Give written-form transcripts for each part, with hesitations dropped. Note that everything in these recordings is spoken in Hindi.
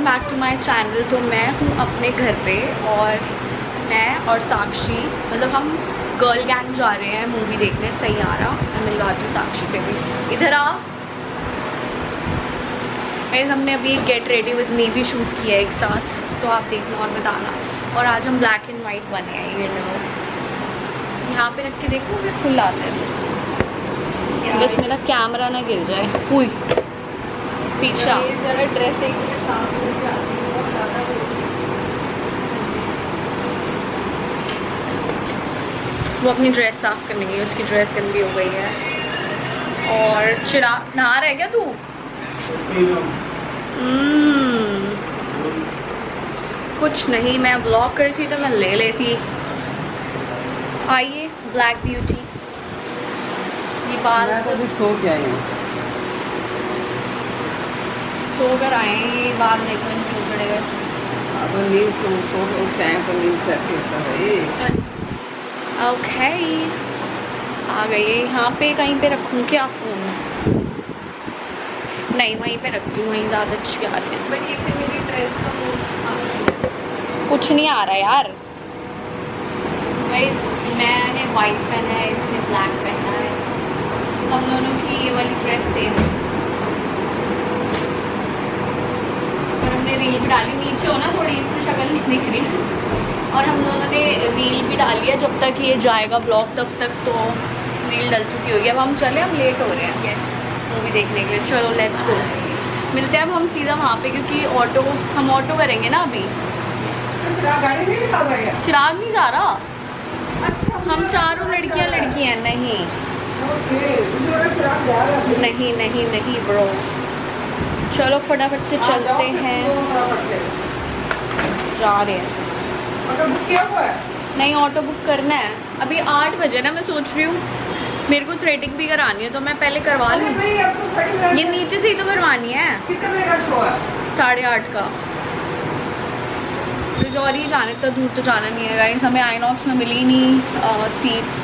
Back to my channel. तो मैं हूँ अपने घर पे और मैं और साक्षी मतलब हम गर्ल गैंग जा रहे हैं मूवी देखने। सही आ रहा, मैं मिलवाती हूँ साक्षी से भी। इधर आ। हमने अभी गेट रेडी विद मी भी शूट किया है एक साथ, तो आप देखना और बताना। और आज हम ब्लैक एंड वाइट बने हैं, ये लो यहाँ पे रख के देखो फिर फुल आते हैं। बस मेरा कैमरा ना गिर जाए। हुई पीछा जरा ड्रेस एक साफ हो जाती है, बहुत ज़्यादा वो अपनी ड्रेस साफ करने गई, उसकी ड्रेस गंदी हो गई है। और चिराग नहा रहा है क्या तू? कुछ नहीं, मैं व्लॉग कर रही थी तो मैं ले लेती। आइए ब्लैक ब्यूटी, ये बाल तो भी सो के आए हैं, सो कर आए हैं। ये बाल देखने में क्यों पड़े गए? तो नींद सो उठते हैं तो नींद कैसे होता है। ओके आ गई। यहाँ पे कहीं पे रखूँ क्या फ़ोन? नहीं वहीं पे रखती हूँ, वहीं ज़्यादा अच्छी आ रही है। बट ये फिर मेरी ड्रेस का कुछ नहीं आ रहा यार। मैंने वाइट पहना है, इसने ब्लैक पहना है। हम दोनों की ये वाली ड्रेस सेम है। और हमने रील भी डाली, नीचे हो ना थोड़ी इसकी शक्ल नहीं दिख रही। और हम दोनों ने रील भी डाली है, जब तक ये जाएगा ब्लॉग तब तक तो रील डल चुकी होगी। अब हम चले, हम लेट हो रहे हैं यस मूवी देखने के लिए। चलो लेट्स गो, मिलते हैं अब हम सीधा वहाँ पे, क्योंकि ऑटो हम ऑटो करेंगे ना अभी। चिराग नहीं जा रहा। अच्छा, हम चारों लड़कियाँ हैं। नहीं नहीं नहीं नहीं ब्रो, चलो फटाफट से चलते हैं। जा रहे हैं। ऑटो बुक किया हुआ है? नहीं ऑटो बुक करना है। अभी 8 बजे ना, मैं सोच रही हूँ मेरे को थ्रेडिंग भी करानी है तो मैं पहले करवा लूँ। ये नीचे से ही तो करवानी है। 8:30 का। रिजौरी जाने, इतना दूर तो जाना नहीं है गाइस। हमें आइनॉक्स में मिली नहीं सीट्स,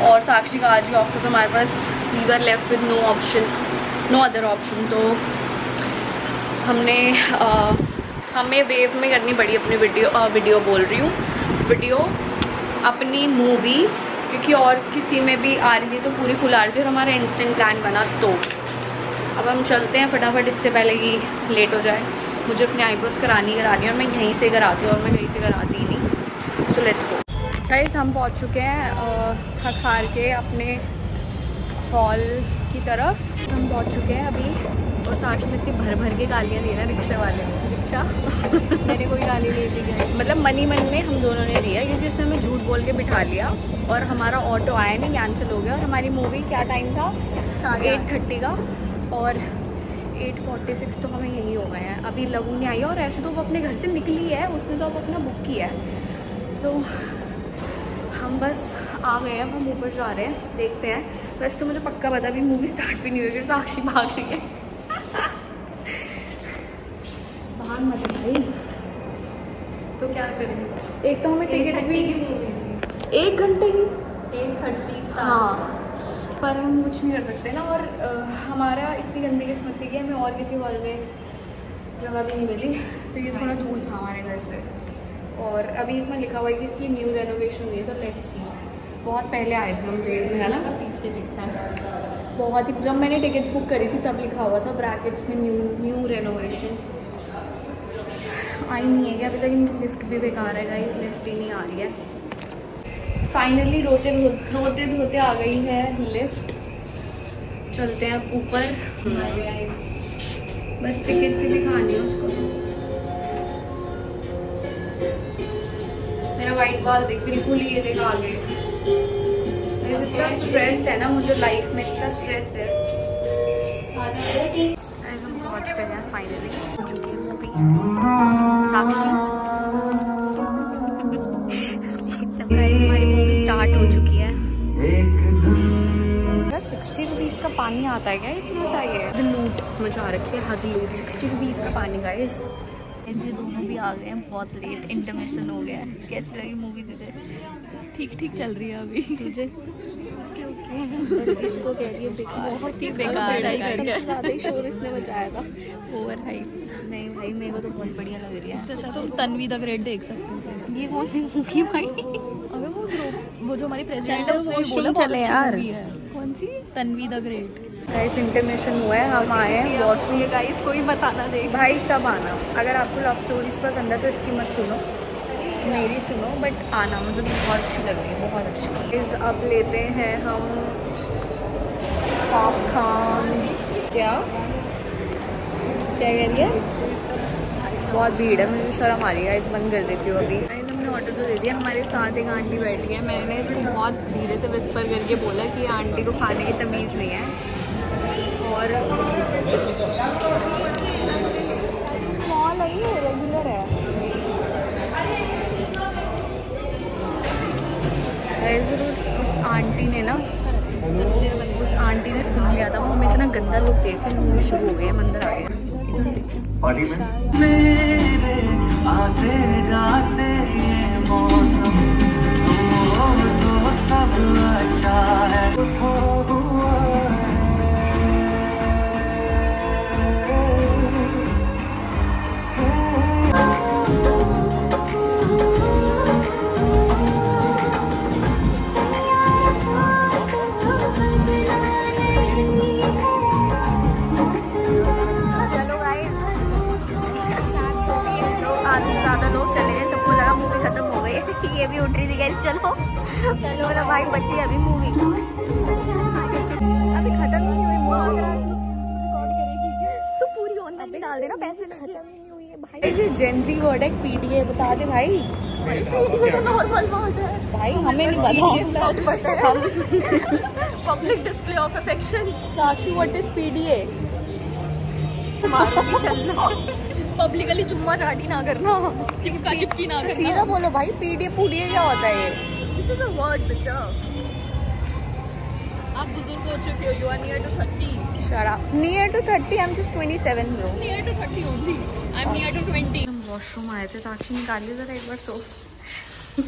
और साक्षी का आज ही ऑफ था तो हमारे पास we were left with no other option. तो हमें वेव में करनी पड़ी अपनी वीडियो बोल रही हूँ, वीडियो अपनी मूवी, क्योंकि और किसी में भी आ रही थी तो पूरी फुल आ रही थी और हमारा इंस्टेंट प्लान बना। तो अब हम चलते हैं फटाफट, इससे पहले कि लेट हो जाए। मुझे अपने आईब्रोज करानी है और मैं यहीं से कराती हूँ, और मैं कहीं से कराती ही नहीं। तो लेट्स गो गाइस, हम पहुँच चुके हैं थक हार के अपने हॉल की तरफ। हम पहुँच चुके हैं अभी, और साक्षी में इतनी भर के गालियाँ दी ना रिक्शा वाले ने। रिक्शा मैंने कोई गाली नहीं दी, मतलब मन ही मन में हम दोनों ने दिया, क्योंकि उसने हमें झूठ बोल के बिठा लिया और हमारा ऑटो आया नहीं, कैंसिल हो गया। और हमारी मूवी क्या टाइम था? 8:30 का, और 8:46 तो हमें यही हो गए हैं। अभी लगू नहीं आई, और ऐसे तो वो अपने घर से निकली है, उसने तो अब अपना बुक किया है। तो हम बस आ गए हैं, हम ऊपर जा रहे हैं, देखते हैं। वैसे तो मुझे पक्का पता भी मूवी स्टार्ट भी नहीं हुई, साक्षी भाग रही है। भाग मत भाई। तो क्या करेंगे? एक तो हमें टिकट्स भी 1 घंटे की 8:30। हाँ, पर हम कुछ नहीं कर सकते ना। और हमारा इतनी गंदी किस्मत थी कि हमें और किसी हॉल में जगह भी नहीं मिली, तो ये थोड़ा दूर था हमारे घर से। और अभी इसमें लिखा हुआ है कि इसकी न्यू रेनोवेशन हुई है, तो लेट्स सी। बहुत पहले आए थे हम वेट में, है ना? पीछे लिखा है बहुत ही, जब मैंने टिकट बुक करी थी तब लिखा हुआ था ब्रैकेट्स में न्यू रेनोवेशन। आई नहीं है कि अभी तक इनकी लिफ्ट भी बेकार है गाइस, लिफ्ट ही नहीं आ रही है। फाइनली रोते धोते आ गई है लिफ्ट। चलते हैं ऊपर, बस टिकट से दिखानी है उसको। मेरा वाइट बाल देख, बिल्कुल ही ये देख आगे। इतना स्ट्रेस है ना मुझे लाइफ में, इतना स्ट्रेस है। हम पहुंच गए हैं फाइनली, हो चुकी है मूवी। साक्षी हमारी मूवी स्टार्ट हो चुकी है। यार 60 रुपीज़ का पानी आता है क्या? इतना सा ये लूट मचा रखी है, हद लूट। 60 रुपीज़ का पानी गाइस। ऐसे दोनों भी आ गए हैं बहुत लेट, इंटरमिशन हो गया है। कैसी लगी मूवी तुझे? ठीक चल रही है अभी। तुझे? रहे हैं। इसको कह रही है बेकार, बहुत ही बेकार है। सबसे ज़्यादा ही शोर इसने मचाया था, ओवर हाइप। नहीं भाई मेरे को तो बहुत बढ़िया लग रही है। इससे अच्छा तुम तन्वी द ग्रेट देख सकते हो। ये कौन सी मूवी भाई? अगर वो जो हमारी प्रेसिडेंट है उसने बोला चले यार। कौन सी? Tanvi the great. Guys intermission हुआ है, हम आए हैं वॉशरूम। गाइस कोई बताना दे भाई, सब आना। अगर आपको लव स्टोरीज पसंद है तो इसकी मत सुनो, मेरी सुनो, बट आना, मुझे बहुत अच्छी लग रही है, बहुत अच्छी। अब लेते हैं हम पॉपकॉर्न। क्या क्या कह रही है? बहुत भीड़ है, मुझे शर्म आ रही है, इस बंद कर देती हूँ अभी। हमने ऑर्डर तो दे दिया। हमारे साथ एक आंटी बैठी है, मैंने इसको बहुत धीरे से विस्पर करके बोला कि आंटी को खाने की तमीज़ नहीं है। और स्मॉल है, ये रेगुलर है। उस आंटी ने ना सुन लिया था, वो हमें इतना गंदा लोग देख के मूवी शुरू हो गए, हम अंदर आ गए। मेरे आते जाते ये मौसम तो सब अच्छा है। ज़्यादा लोग चले गए, सबको लगा मूवी खत्म हो गई है। ये भी उठ रही थी, गई चलो चलो, बोला भाई बची अभी मूवी, अभी खत्म ही नहीं हुई मूवी। तो पूरी ऑनलाइन डाल देना, पैसे खत्म ही नहीं हुई है भाई। ये जेंजी वर्ड है पीडीए, बता दे भाई। पीडीए तो नॉर्मल वर्ड है भाई, हमें नहीं पता। Public display of affection. Sakshi what is PDA? चलना पब्लिकली चुम्मा चाटी ना करना, चिपका चिपकी ना करना। सीधा बोलो भाई, पीडीए पूडीए क्या होता है? दिस इज अ वर्ड बच्चा। आप बुजुर्ग हो चुके हो, you are near to 30। Shut up, near to 30, I am just 27 bro. Near to 30 only, I am near to 20। हम वॉशरूम आए थे, साक्षी निकालिए जरा एक बार सोप।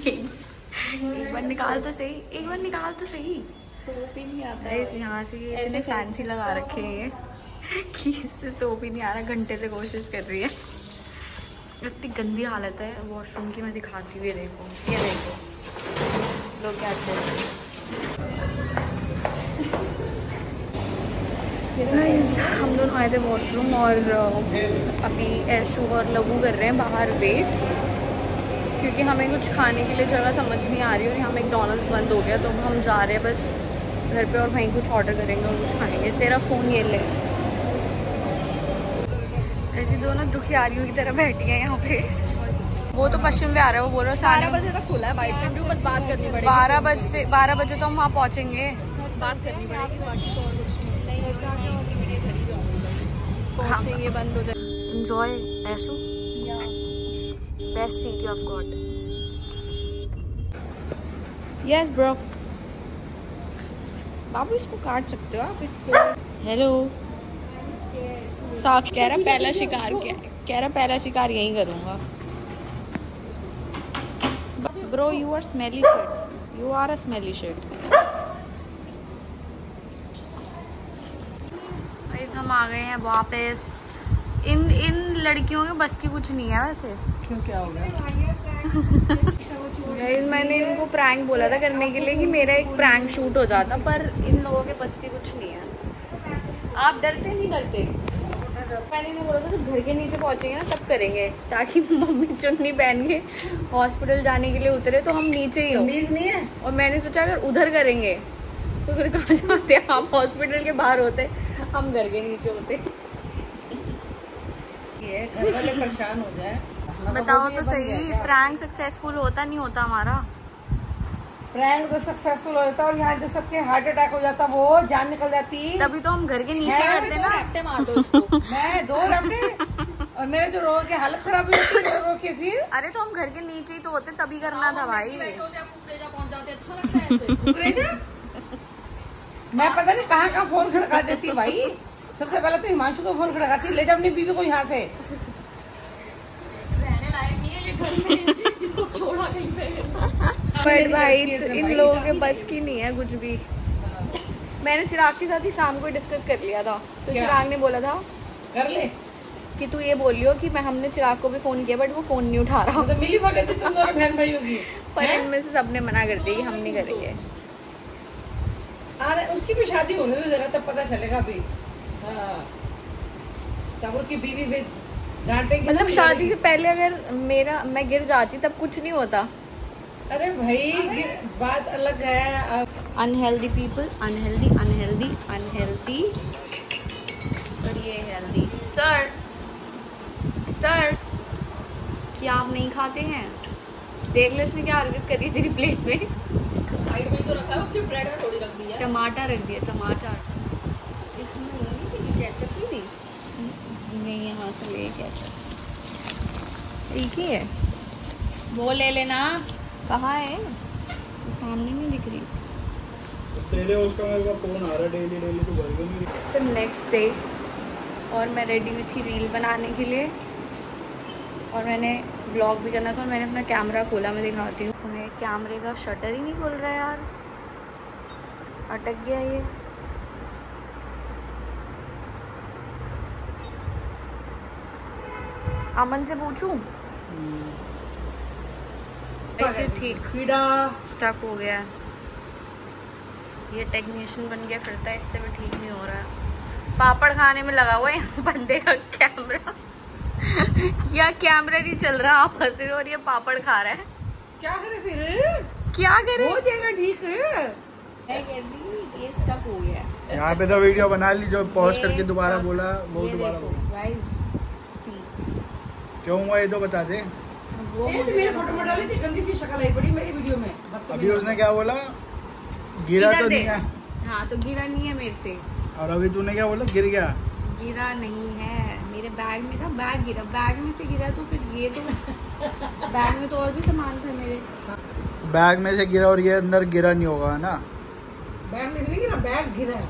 एक बार निकाल तो सही, एक बार निकाल तो सही। सोप ही नहीं आता है यहाँ से, ये इतने फैंसी लगा रखे हैं कि इससे सोप ही नहीं आ रहा। घंटे से कोशिश कर रही है। इतनी गंदी हालत है वॉशरूम की, मैं दिखाती हुई। देखो ये देखो लोग क्या करते हैं। हम दोनों आए थे वॉशरूम और अभी ऐशू और लघु कर रहे हैं बाहर वेट, क्योंकि हमें कुछ खाने के लिए जगह समझ नहीं आ रही और यहाँ मैकडॉनल्ड्स बंद हो गया, तो हम जा रहे हैं बस घर पे और वहीं कुछ ऑर्डर करेंगे और कुछ खाएंगे। तेरा फ़ोन ये ले। ऐसी दोनों दुखियारियों की तरह बैठी है यहाँ पे। वो तो पश्चिम में आ रहा है, वो बोल रहा है 12 बजे तक खुला है, बाइट से भी मत बात करनी पड़ेगी। 12 बजे तो हम वहाँ पहुँचेंगे, बात करनी पड़ेगी, बाकी तो और कुछ नहीं। पहुँचेंगे बंद हो जाए। Enjoy Aishu, best seat you have got. Yes bro. बाबू इसको काट सकते हो आप इसको। हेलो साक्ष कह रहा पहला शिकार क्या है, कह रहा पहला शिकार यही करूँगा। Bro you are smelly shit, you are a smelly shit. हम आ गए हैं वापस। इन लड़कियों के बस की कुछ नहीं है वैसे। क्यों, क्या हो गया? मैंने इनको प्रैंक बोला था करने के लिए कि मेरा एक प्रैंक शूट हो जाता, पर इन लोगों के बस की कुछ नहीं है। आप डरते नहीं डरते? मैंने इन्हें बोला था जब घर के नीचे पहुंचेंगे ना तब करेंगे, ताकि मम्मी चुन्नी पहन के हॉस्पिटल जाने के लिए उतरे तो हम नीचे ही हो। नहीं है। और मैंने सोचा अगर उधर करेंगे तो फिर कहाँ जाते? आप हॉस्पिटल के बाहर होते, हम घर के नीचे होते। ये घर वाले परेशान हो जाए। बताओ तो सही, प्रैंक सक्सेसफुल होता नहीं होता हमारा? प्रैंक तो सक्सेसफुल होता और यहाँ जो सबके हार्ट अटैक हो जाता वो जान निकल जाती। तभी तो हम घर के नीचे करते ना। मैं 2 रपटे और मेरे जो रो के हालत खराब हुई थी रो के फिर। अरे तो हम घर के नीचे ही तो होते, तभी करना था भाई। पहुंच जाते, अच्छा लगता है ऐसे। मैं पता नहीं कहाँ फोन खड़का देती भाई। सबसे पहले तो हिमांशु को फोन खड़काती, ले जा अपनी बीवी को यहाँ से। रहने लायक नहीं है ये घर में, जिसको छोड़ा कहीं पे। बट भाई इन लोगों के बस की नहीं है कुछ भी। मैंने चिराग के साथ ही शाम को डिस्कस कर लिया था, तो चिराग ने बोला था कर ले कि तू ये बोलियो कि मैं हमने चिराग को भी फोन किया बट वो फोन नहीं उठा रहा। तो मिली भगत थी तुम दोनों बहन भाई होगी। पर इनमें से सबने मना कर दिया कि हम नहीं करेंगे। अरे उसकी भी शादी होने दो जरा, तब पता चलेगा भी। हाँ, तब उसकी बीवी भी डांटेगी। मतलब शादी से पहले अगर मैं गिर जाती तब कुछ नहीं होता। अरे भाई बात अलग है। Unhealthy people, unhealthy unhealthy unhealthy और ये हेल्दी। सर क्या आप नहीं खाते हैं? देख ले इसने क्या हरकत करी तेरी प्लेट में। साइड में तो रखा है, उसके ब्रेड में थोड़ी रख दी है। टमाटर रख दिया, टमाटर। इसमें नहीं थी केचप नहीं थी? नहीं, यहाँ से ले केचप। ठीक ही है, वो ले लेना। कहाँ है? तो सामने नहीं दिख रही। पहले उसका मेरे को फोन आ रहा है डेली तो बर्गर नहीं। इट्स नेक्स्ट डे और मैं रेडी हुई थी रील बनाने के लिए और मैंने ब्लॉग भी करना था और मैंने अपना कैमरा खोला। मैं दिखाती हूँ तुम्हें, कैमरे का शटर ही नहीं खुल रहा है यार, अटक गया ये। अमन से पूछूं? ऐसे ठीक स्टक हो गया है। ये टेक्नीशियन बन गया फिरता है, इससे भी ठीक नहीं हो रहा है। पापड़ खाने में लगा हुआ है बंदे का कैमरा। या कैमरा नहीं चल रहा, आप हंस रहे हो और ये पापड़ खा रहा है। क्या करे फिर? क्या करे? हो जाएगा ठीक है। ये स्टक हो गया है। यहाँ पे तो वीडियो बना ली, जो पॉज करके दोबारा बोला वो दोबारा बोला। क्यों हुआ ये तो बता दे। वो तो मेरे फोटो में डाली थी, गंदी सी शक्ल आई पड़ी मेरी वीडियो में। अभी उसने क्या बोला? गिरा तो नहीं है। हाँ तो गिरा नहीं है मेरे से। और अभी तूने क्या बोला? गिर गया। गिरा नहीं है, मेरे बैग में था, बैग गिरा, बैग में से गिरा। तो फिर ये तो बैग में तो और भी सामान था मेरे। बैग में से गिरा और ये अंदर गिरा नहीं होगा ना? बैग में से नहीं गिरा, बैग गिरा है।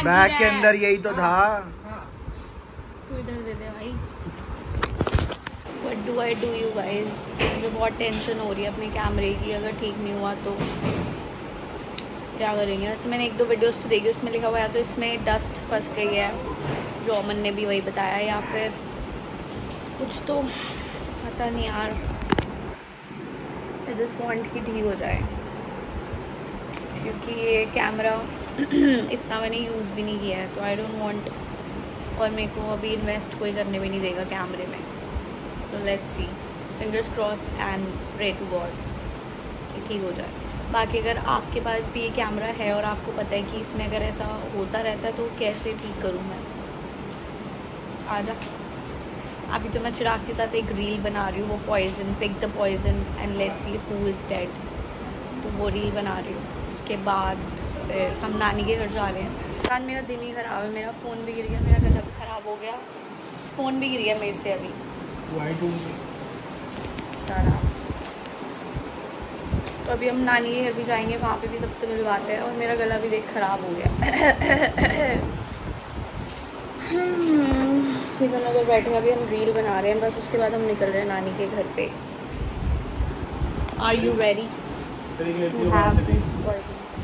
बैग के अंदर यही तो था। तू इधर दे दे भाई। What do I do you guys? मुझे बहुत टेंशन हो रही है अपने कैमरे की। अगर ठीक नहीं हुआ तो क्या करेंगे? वैसे मैंने 1-2 वीडियोस तो देखी, उसमें लिखा हुआ है तो इसमें डस्ट फंस गई है, जो अमन ने भी वही बताया, या फिर कुछ तो पता नहीं यार। आई जस्ट वांट कि ठीक हो जाए, क्योंकि ये कैमरा इतना मैंने यूज़ भी नहीं किया है, तो आई डोंट वांट। और मेरे को अभी इन्वेस्ट कोई करने भी नहीं देगा कैमरे में। तो let's see, fingers cross and pray to God कि ठीक हो जाए। बाकी अगर आपके पास भी ये कैमरा है और आपको पता है कि इसमें अगर ऐसा होता रहता है तो कैसे ठीक करूँ मैं? आजा। अभी तो मैं चिराग के साथ एक रील बना रही हूँ, वो poison, pick the poison and let's see who is dead. तो वो रील बना रही हूँ। उसके बाद फिर हम नानी के घर जा रहे हैं। आज मेरा दिन ही ख़राब है, मेरा फ़ोन भी गिर गया, मेरा गला भी ख़राब हो गया, फ़ोन भी गिर गया मेरे से अभी सारा। तो अभी हम नानी के घर भी जाएंगे, वहाँ पे भी सबसे मिलवाते हैं। और मेरा गला भी देख ख़राब हो गया। ये दोनों उधर बैठे, अभी हम रील बना रहे हैं बस, उसके बाद हम निकल रहे हैं नानी के घर पे। Are you ready?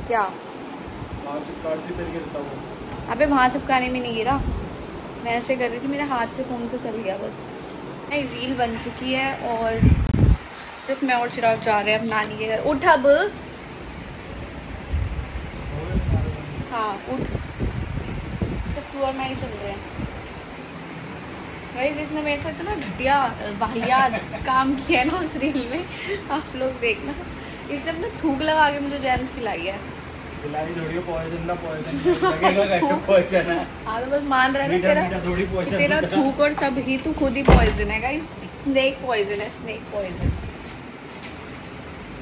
क्या? अबे वहाँ चिपकाने में नहीं गिरा, मैं ऐसे कर रही थी, मेरे हाथ से फ़ोन तो चल गया बस। नहीं, रील बन चुकी है और सिर्फ मैं और चिराग जा रहे हैं अब नानी के घर। उठ अब। हाँ उठ, सिर्फ तू और मैं ही चल रहे हैं। गाइस इसने मेरे साथ इतना घटिया वाहियात काम किया है ना उस रील में, आप लोग देखना। इसने अपना थूक लगा के मुझे जैम्स खिलाई है। हाँ तो बस मान रहा है ना तेरा थूक और सब ही तू खुद ही पॉइजन है गाइस। स्नेक पॉइजन है, स्नेक पॉइजन।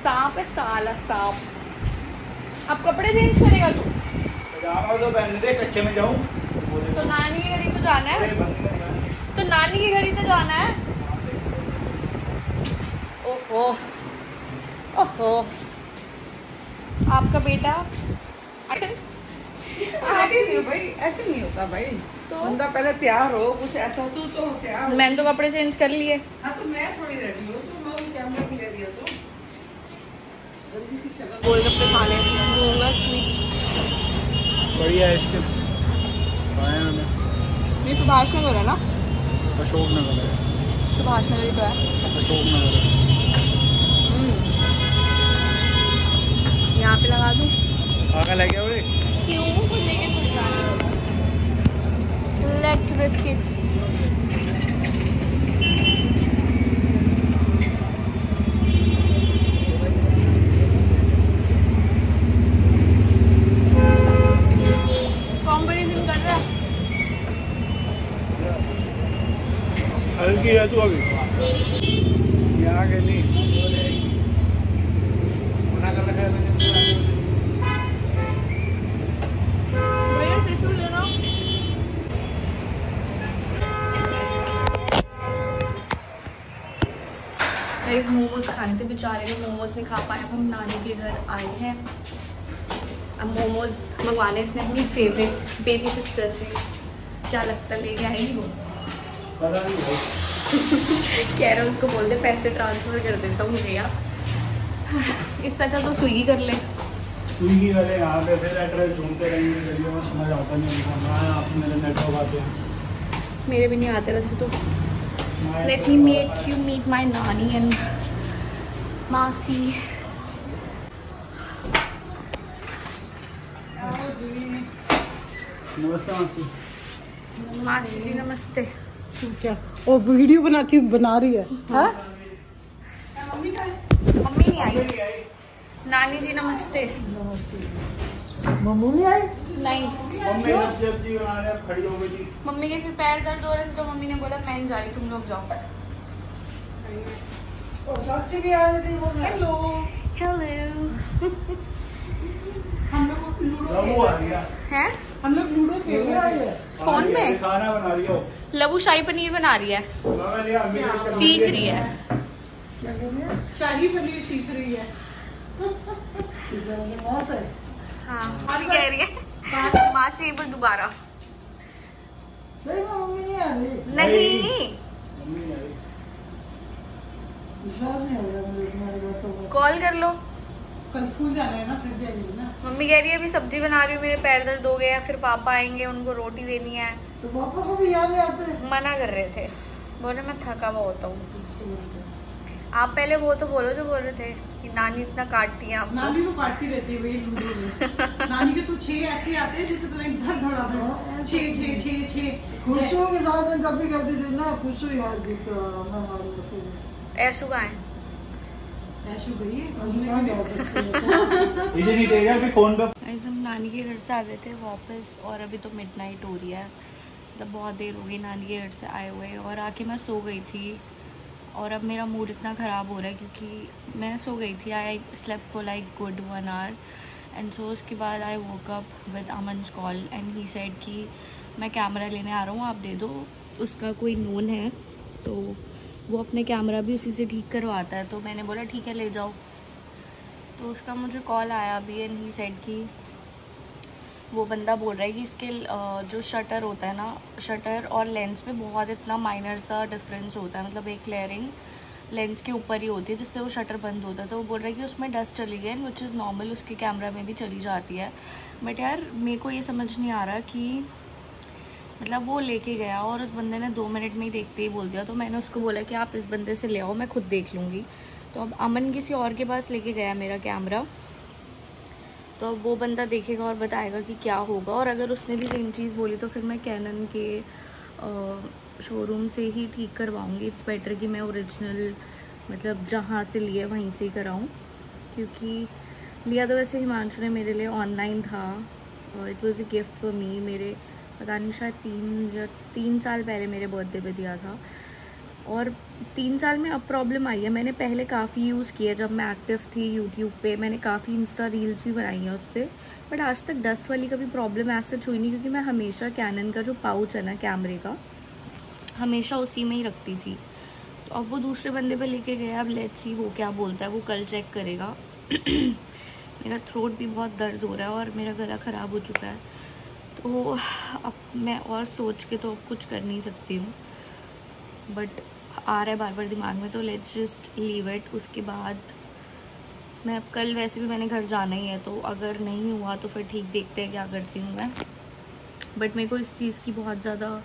सांप है साला, सांप। अब कपड़े चेंज करेगा तू? तो पहन दे, कच्चे में जाऊं तो नानी के घर ही तो जाना है, तो नानी के घर ही तो जाना है। ओहो ओहो, आपका बेटा नहीं भाई, ऐसे नहीं होता भाई। तो बंदा पहले तैयार हो, कुछ ऐसा तो तैयार हो। मैंने तो कपड़े चेंज कर लिए। हाँ तो मैं थोड़ी रेडी हूँ, तो मैं कैमरा भी ले लिया। तो गोलगप्पे खाने, स्वीट बढ़िया है इसके आए हमें। ये सुभाष नगर है ना? अशोक नगर है। सुभाष नगर ही तो है। अशोक नगर है। यहाँ पे लगा दूँ? आगे लगे हुए क्यों? कुछ लेके थोड़ी जाना है। Let's risk it. कंपटीशन कर रहा है। हल्की है तू अभी यहाँ के नहीं मना कर रखा है मैंने। भैया टिश्यू ले लो। गाइस मोमोज खाने थे बेचारे को, मोमोज नहीं खा पाए। हम नानी के घर आए हैं, अब मोमोज मंगवाने इसने अपनी फेवरेट बेबी सिस्टर से। क्या लगता लेके आएगी वो? कह रहा उसको बोल दे पैसे ट्रांसफर कर देता हूँ भैया। इससे अच्छा तो स्विगी कर ले। स्विगी वाले यहाँ पे फिर एड्रेस ढूंढते रहेंगे गलियों में, समझ आता नहीं है। आप मेरे नेटवर्क आते हैं, मेरे भी नहीं आते वैसे तो। Let me make you meet my नानी एंड मासी। नमस्ते मासी। मासी जी नमस्ते। क्या वो वीडियो बना रही है? हाँ? मम्मी नहीं आई। नानी जी नमस्ते। मम्मी नहीं आई? नहीं, मम्मी जब जी आ रहे खड़ी हो गई थी। मम्मी के फिर पैर दर्द हो रहे थे तो मम्मी ने बोला मैं नहीं जा रही, तुम लोग जाओ। और साक्षी भी आ रही थी। Hello hello. हम लोग लूडो लबू आ गया। हैं? हम लोग लूडो खेल रहे हैं। फोन में खाना बना रही हो? लबू शाही पनीर बना रही है, सीख रही है। शाही पनीर सीख रही है। हाँ मासी कह रही है मासी एक बार दोबारा। सही में मम्मी नहीं आ रही? नहीं विश्वास नहीं हो रहा मुझे तुम्हारी बातों को। कॉल कर लो। कल स्कूल जाना है ना, फिर जाएंगे ना। मम्मी कह रही है अभी सब्जी बना रही हूँ, मेरे पैर दर्द हो गए हैं, फिर पापा आएंगे उनको रोटी देनी है। तो पापा को भी याद आते हैं। मना कर रहे थे, बोल रहे मैं थका हुआ होता हूँ। आप पहले वो तो बोलो जो बोल रहे थे कि नानी इतना काटती है आपको। नानी तो काटती रहती है वही लूडो में। नानी के तो 6 ऐसे आते हैं जैसे तुम्हें धड़ धड़ आते हैं। 6 खुशबू के साथ में कभी करती थी ना। खुशबू याद जीत ऐशु कहाँ है? ऐशु गई है इधर ही देगा अभी फोन पे। हम नानी के घर से आ गए थे वापस और अभी तो मिडनाइट हो रही है, मतलब बहुत देर हो गई नानी के घर से आए हुए और आके मैं सो गई थी। और अब मेरा मूड इतना ख़राब हो रहा है क्योंकि मैं सो गई थी। I slept for like good 1 hour and so उसके बाद I woke up with Aman's call and he said कि मैं कैमरा लेने आ रहा हूँ, आप दे दो। उसका कोई नोन है तो वो अपने कैमरा भी उसी से ठीक करवाता है, तो मैंने बोला ठीक है ले जाओ। तो उसका मुझे कॉल आया अभी एंड ही सेड कि वो बंदा बोल रहा है कि इसके जो शटर होता है ना, शटर और लेंस में बहुत इतना माइनर सा डिफरेंस होता है, मतलब एक लेयरिंग लेंस के ऊपर ही होती है जिससे वो शटर बंद होता है। तो वो बोल रहा है कि उसमें डस्ट चली गई विच इज़ नॉर्मल, उसके कैमरा में भी चली जाती है। बट यार मेरे को ये समझ नहीं आ रहा कि मतलब वो लेके गया और उस बंदे ने 2 मिनट में ही देखते ही बोल दिया। तो मैंने उसको बोला कि आप इस बंदे से ले आओ, मैं खुद देख लूँगी। तो अब अमन किसी और के पास लेके गया मेरा कैमरा, तो अब वो बंदा देखेगा और बताएगा कि क्या होगा। और अगर उसने भी सेम चीज़ बोली तो फिर मैं कैनन के शोरूम से ही ठीक करवाऊँगी। इट्स बेटर कि मैं ओरिजिनल मतलब जहाँ से लिया वहीं से ही कराऊँ, क्योंकि लिया तो वैसे हिमांशु ने मेरे लिए ऑनलाइन था। It was a gift for me. मेरे पता नहीं शायद 3 साल पहले मेरे बर्थडे पे दिया था। और 3 साल में अब प्रॉब्लम आई है। मैंने पहले काफ़ी यूज़ किया जब मैं एक्टिव थी यूट्यूब पे, मैंने काफ़ी इंस्टा रील्स भी बनाई हैं उससे, बट आज तक डस्ट वाली कभी प्रॉब्लम ऐसे हुई नहीं, क्योंकि मैं हमेशा कैनन का जो पाउच है ना कैमरे का, हमेशा उसी में ही रखती थी। तो अब वो दूसरे बंदे पे लेके गया, अब लेट्स सी वो क्या बोलता है, वो कल चेक करेगा। मेरा थ्रोट भी बहुत दर्द हो रहा है और मेरा गला ख़राब हो चुका है, तो अब मैं और सोच के तो अब कुछ कर नहीं सकती हूँ, बट आ रहा है बार बार दिमाग में, तो लेट्स जस्ट लीव इट। उसके बाद मैं अब कल वैसे भी मैंने घर जाना ही है, तो अगर नहीं हुआ तो फिर ठीक, देखते हैं क्या करती हूँ मैं। बट मेरे को इस चीज़ की बहुत ज़्यादा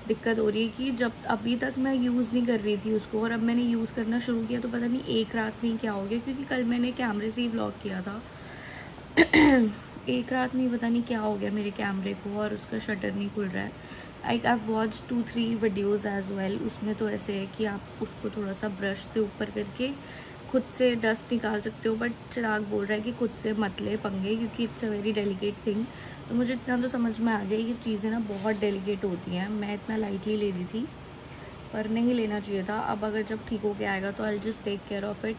दिक्कत हो रही है कि जब अभी तक मैं यूज़ नहीं कर रही थी उसको, और अब मैंने यूज़ करना शुरू किया तो पता नहीं एक रात में क्या हो गया, क्योंकि कल मैंने कैमरे से ही व्लॉग किया था। एक रात में पता नहीं क्या हो गया मेरे कैमरे को, और उसका शटर नहीं खुल रहा है। I watch 2-3 videos as well. उसमें तो ऐसे है कि आप उसको थोड़ा सा ब्रश से ऊपर करके खुद से डस्ट निकाल सकते हो, बट चिराग बोल रहा है कि खुद से मत ले पंगे, क्योंकि it's a very delicate thing. तो मुझे इतना तो समझ में आ गया ये चीज़ें ना बहुत डेलिकेट होती हैं। मैं इतना लाइटली ले रही थी, पर नहीं लेना चाहिए था। अब अगर जब ठीक हो के आएगा तो I just take care of it.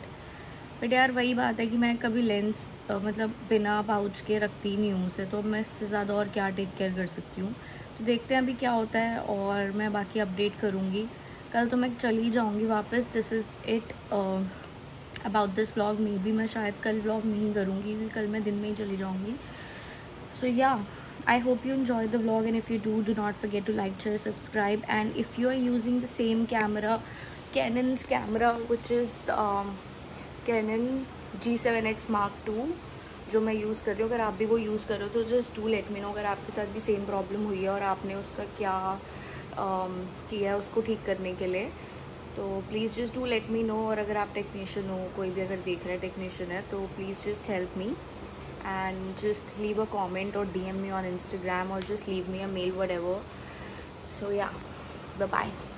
But यार वही बात है कि मैं कभी लेंस मतलब बिना पाउच के रखती नहीं हूँ उसे, तो मैं इससे ज़्यादा और क्या टेक केयर कर सकती हूँ। तो देखते हैं अभी क्या होता है, और मैं बाकी अपडेट करूँगी। कल तो मैं चली जाऊँगी वापस। This is it about this vlog. May be मैं शायद कल व्लॉग नहीं करूँगी, क्योंकि कल मैं दिन में ही चली जाऊँगी। So yeah, I hope you enjoyed the vlog, and if you do not forget to like, share, subscribe. And if you are using the same camera, Canon's camera, which is Canon G7X Mark II, जो मैं यूज़ कर रही हूँ, अगर आप भी वो यूज़ कर रहे हो तो just do let me know अगर आपके साथ भी सेम प्रॉब्लम हुई है और आपने उसका क्या किया है उसको ठीक करने के लिए। तो please just do let me know. और अगर आप टेक्नीशियन हो, कोई भी अगर देख रहा है टेक्नीशियन है, तो please just help me and just leave a comment or DM me on Instagram, or just leave me a mail, whatever. So yeah, bye bye.